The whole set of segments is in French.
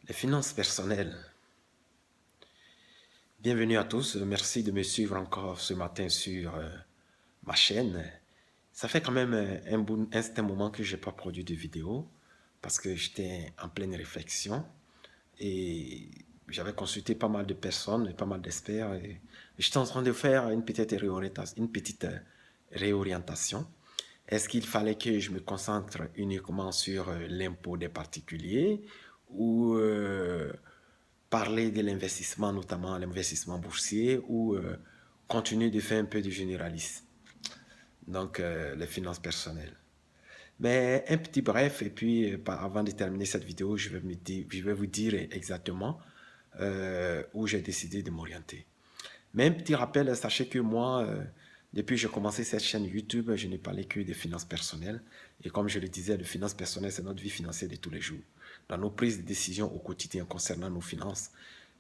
Les finances personnelles. Bienvenue à tous. Merci de me suivre encore ce matin sur ma chaîne. Ça fait quand même un certain moment que je n'ai pas produit de vidéo parce que j'étais en pleine réflexion et j'avais consulté pas mal de personnes et pas mal d'experts et j'étais en train de faire une petite réorientation. Est-ce qu'il fallait que je me concentre uniquement sur l'impôt des particuliers ou parler de l'investissement, notamment l'investissement boursier, ou continuer de faire un peu de généraliste, donc les finances personnelles. Mais un petit bref, et puis avant de terminer cette vidéo, je vais vous dire exactement où j'ai décidé de m'orienter. Mais un petit rappel, sachez que moi, depuis que j'ai commencé cette chaîne YouTube, je n'ai parlé que des finances personnelles. Et comme je le disais, les finances personnelles, c'est notre vie financière de tous les jours. Dans nos prises de décision au quotidien concernant nos finances,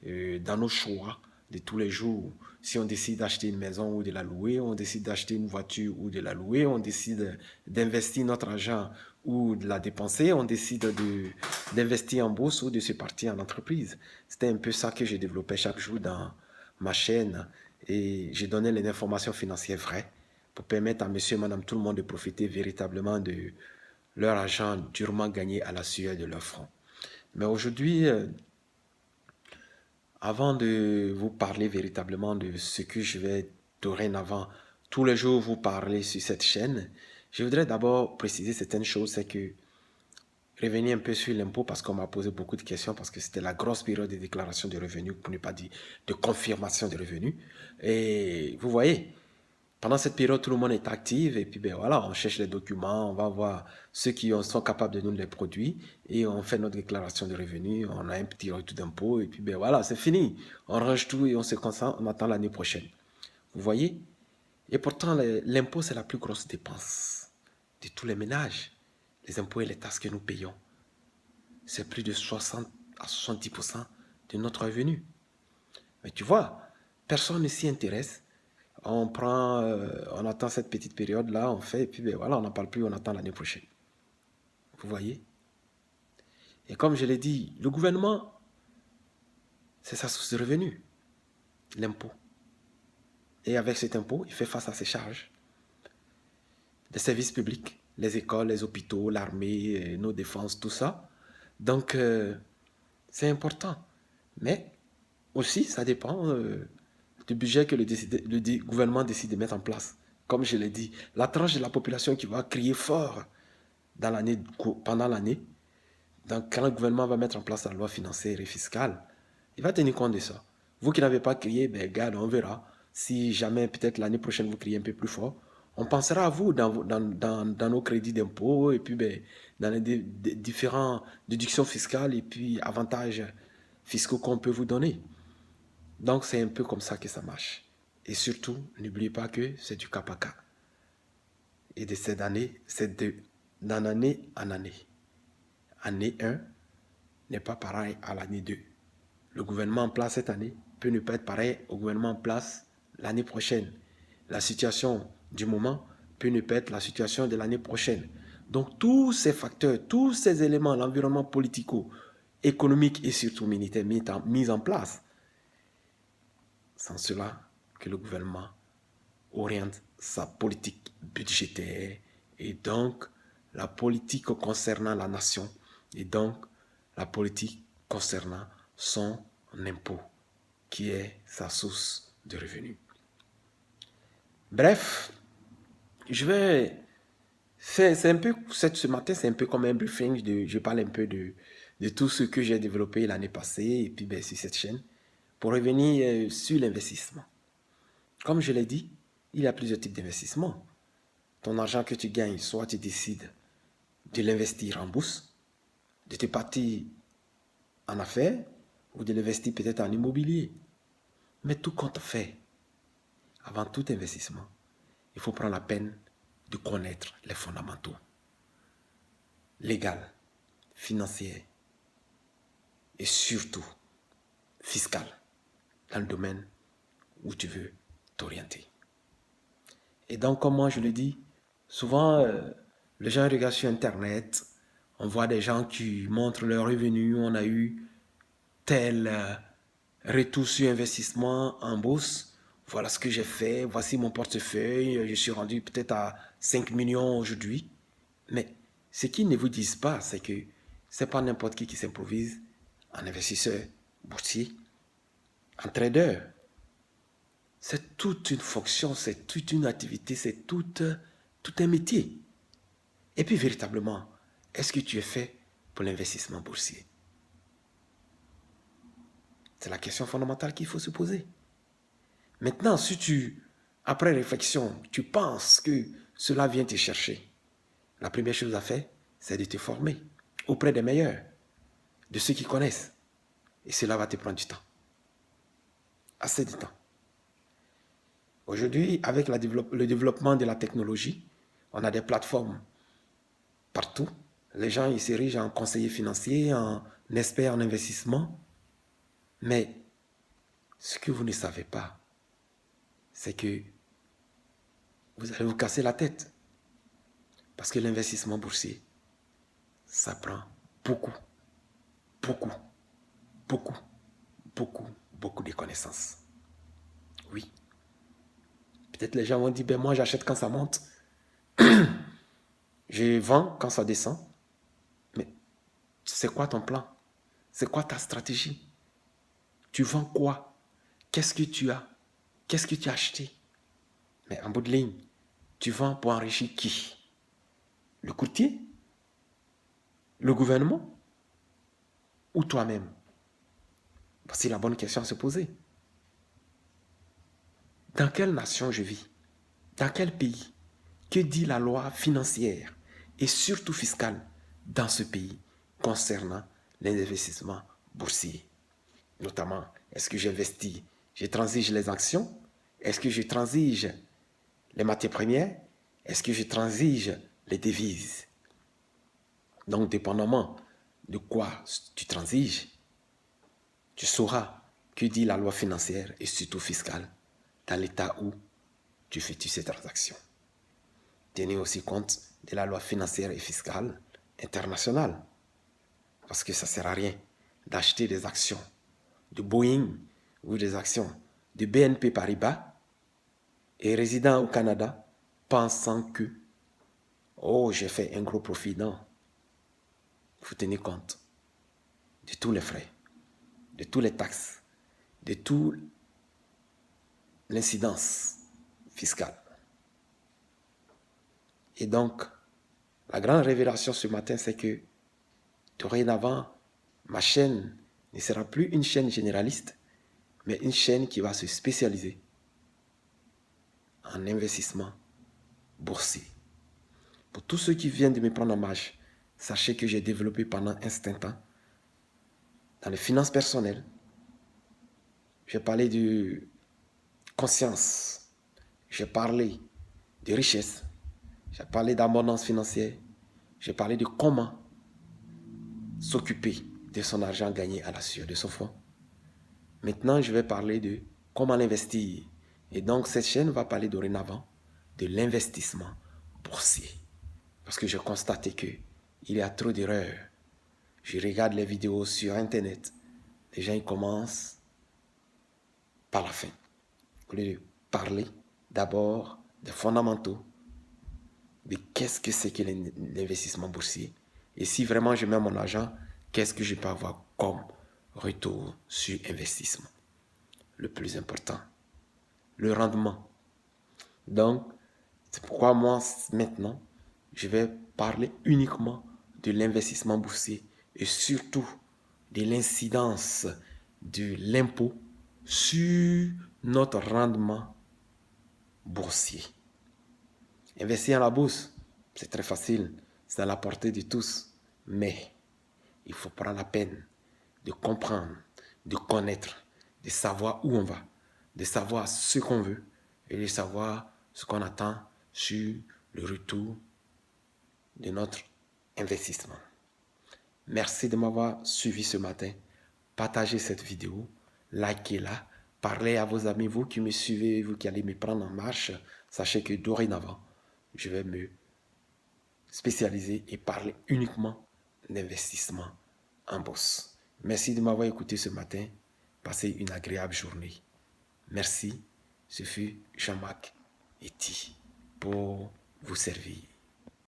dans nos choix de tous les jours. Si on décide d'acheter une maison ou de la louer, on décide d'acheter une voiture ou de la louer, on décide d'investir notre argent ou de la dépenser, on décide d'investir en bourse ou de se partir en entreprise. C'était un peu ça que j'ai développé chaque jour dans ma chaîne et j'ai donné les informations financières vraies pour permettre à monsieur et madame tout le monde de profiter véritablement de leur argent durement gagné à la sueur de leur front. Mais aujourd'hui, avant de vous parler véritablement de ce que je vais dorénavant tous les jours vous parler sur cette chaîne, je voudrais d'abord préciser certaines choses, c'est que revenir un peu sur l'impôt parce qu'on m'a posé beaucoup de questions parce que c'était la grosse période de déclaration de revenus, pour ne pas dire de confirmation de revenus. Et vous voyez, pendant cette période, tout le monde est actif et puis ben voilà, on cherche les documents, on va voir ceux qui sont capables de nous les produire et on fait notre déclaration de revenus, on a un petit retour d'impôt et puis ben voilà, c'est fini. On range tout et on se concentre, on attend l'année prochaine. Vous voyez? Et pourtant, l'impôt, c'est la plus grosse dépense de tous les ménages. Les impôts et les taxes que nous payons, c'est plus de 60 à 70% de notre revenu. Mais tu vois, personne ne s'y intéresse. On prend, on attend cette petite période-là, on fait, et puis ben voilà, on n'en parle plus, on attend l'année prochaine. Vous voyez? Et comme je l'ai dit, le gouvernement, c'est sa source de revenus, l'impôt. Et avec cet impôt, il fait face à ses charges. Les services publics, les écoles, les hôpitaux, l'armée, nos défenses, tout ça. Donc, c'est important. Mais aussi, ça dépend du budget que le gouvernement décide de mettre en place. Comme je l'ai dit, la tranche de la population qui va crier fort dans pendant l'année, donc quand le gouvernement va mettre en place la loi financière et fiscale, il va tenir compte de ça. Vous qui n'avez pas crié, ben regarde, on verra. Si jamais peut-être l'année prochaine vous criez un peu plus fort, on pensera à vous dans nos crédits d'impôt et puis ben, dans les différentes déductions fiscales et puis avantages fiscaux qu'on peut vous donner. Donc c'est un peu comme ça que ça marche. Et surtout, n'oubliez pas que c'est du cas par cas. Et de cette année, c'est d'année en année. Année 1 n'est pas pareil à l'année 2. Le gouvernement en place cette année peut ne pas être pareil au gouvernement en place l'année prochaine. La situation du moment peut ne pas être la situation de l'année prochaine. Donc tous ces facteurs, tous ces éléments, l'environnement politico, économique et surtout militaire mis en place, sans cela que le gouvernement oriente sa politique budgétaire et donc la politique concernant la nation et donc la politique concernant son impôt qui est sa source de revenus. Bref, je vais c'est un peu ce matin c'est un peu comme un briefing je parle un peu de tout ce que j'ai développé l'année passée et puis ben, sur cette chaîne pour revenir sur l'investissement. Comme je l'ai dit, il y a plusieurs types d'investissements. Ton argent que tu gagnes, soit tu décides de l'investir en bourse, de te partir en affaires ou de l'investir peut-être en immobilier. Mais tout compte fait, avant tout investissement, il faut prendre la peine de connaître les fondamentaux légal, financier et surtout fiscal dans le domaine où tu veux t'orienter. Et donc, comme moi je le dis, souvent les gens regardent sur Internet, on voit des gens qui montrent leurs revenus, on a eu tel retour sur investissement en bourse. Voilà ce que j'ai fait, voici mon portefeuille, je suis rendu peut-être à 5 millions aujourd'hui. Mais ce qu'ils ne vous disent pas, c'est que ce n'est pas n'importe qui s'improvise en investisseur boursier, en trader. C'est toute une fonction, c'est toute une activité, c'est tout un métier. Et puis véritablement, est-ce que tu es fait pour l'investissement boursier? C'est la question fondamentale qu'il faut se poser. Maintenant, si après réflexion, tu penses que cela vient te chercher, la première chose à faire, c'est de te former auprès des meilleurs, de ceux qui connaissent. Et cela va te prendre du temps. Assez de temps. Aujourd'hui, avec le développement de la technologie, on a des plateformes partout. Les gens ils s'érigent en conseillers financiers, en experts en investissement. Mais ce que vous ne savez pas, c'est que vous allez vous casser la tête. Parce que l'investissement boursier, ça prend beaucoup, beaucoup, beaucoup, beaucoup, beaucoup de connaissances. Oui. Peut-être les gens vont dire, ben moi j'achète quand ça monte, je vends quand ça descend. Mais c'est quoi ton plan? C'est quoi ta stratégie? Tu vends quoi? Qu'est-ce que tu as? Qu'est-ce que tu as acheté? Mais en bout de ligne, tu vends pour enrichir qui? Le courtier? Le gouvernement? Ou toi-même? C'est la bonne question à se poser. Dans quelle nation je vis? Dans quel pays? Que dit la loi financière et surtout fiscale dans ce pays concernant les investissements boursiers? Notamment, est-ce que j'investis, je transige les actions? Est-ce que je transige les matières premières? Est-ce que je transige les devises? Donc, dépendamment de quoi tu transiges, tu sauras que dit la loi financière et surtout fiscale dans l'état où tu effectues ces transactions. Tenez aussi compte de la loi financière et fiscale internationale. Parce que ça ne sert à rien d'acheter des actions de Boeing ou des actions de BNP Paribas et résidant au Canada pensant que oh, j'ai fait un gros profit. Non. Il faut tenir compte de tous les frais, de toutes les taxes, de toute l'incidence fiscale. Et donc, la grande révélation ce matin, c'est que dorénavant, ma chaîne ne sera plus une chaîne généraliste, mais une chaîne qui va se spécialiser en investissement boursier. Pour tous ceux qui viennent de me prendre en marche, sachez que j'ai développé pendant un certain temps dans les finances personnelles. J'ai parlé de conscience, j'ai parlé de richesse, j'ai parlé d'abondance financière, j'ai parlé de comment s'occuper de son argent gagné à la sueur de son front. Maintenant, je vais parler de comment l'investir. Et donc, cette chaîne va parler dorénavant de l'investissement boursier. Parce que j'ai constaté qu'il y a trop d'erreurs. Je regarde les vidéos sur Internet. Les gens ils commencent par la fin. Au lieu de parler d'abord des fondamentaux, de qu'est-ce que c'est que l'investissement boursier. Et si vraiment je mets mon argent, qu'est-ce que je peux avoir comme retour sur investissement. Le plus important, le rendement. Donc, c'est pourquoi moi, maintenant, je vais parler uniquement de l'investissement boursier et surtout de l'incidence de l'impôt sur notre rendement boursier. Investir à la bourse, c'est très facile, c'est à la portée de tous, mais il faut prendre la peine de comprendre, de connaître, de savoir où on va, de savoir ce qu'on veut et de savoir ce qu'on attend sur le retour de notre investissement. Merci de m'avoir suivi ce matin. Partagez cette vidéo, likez-la, parlez à vos amis, vous qui me suivez, vous qui allez me prendre en marche. Sachez que dorénavant, je vais me spécialiser et parler uniquement d'investissement en bourse. Merci de m'avoir écouté ce matin. Passez une agréable journée. Merci. Ce fut Jean-Marc Eti pour vous servir.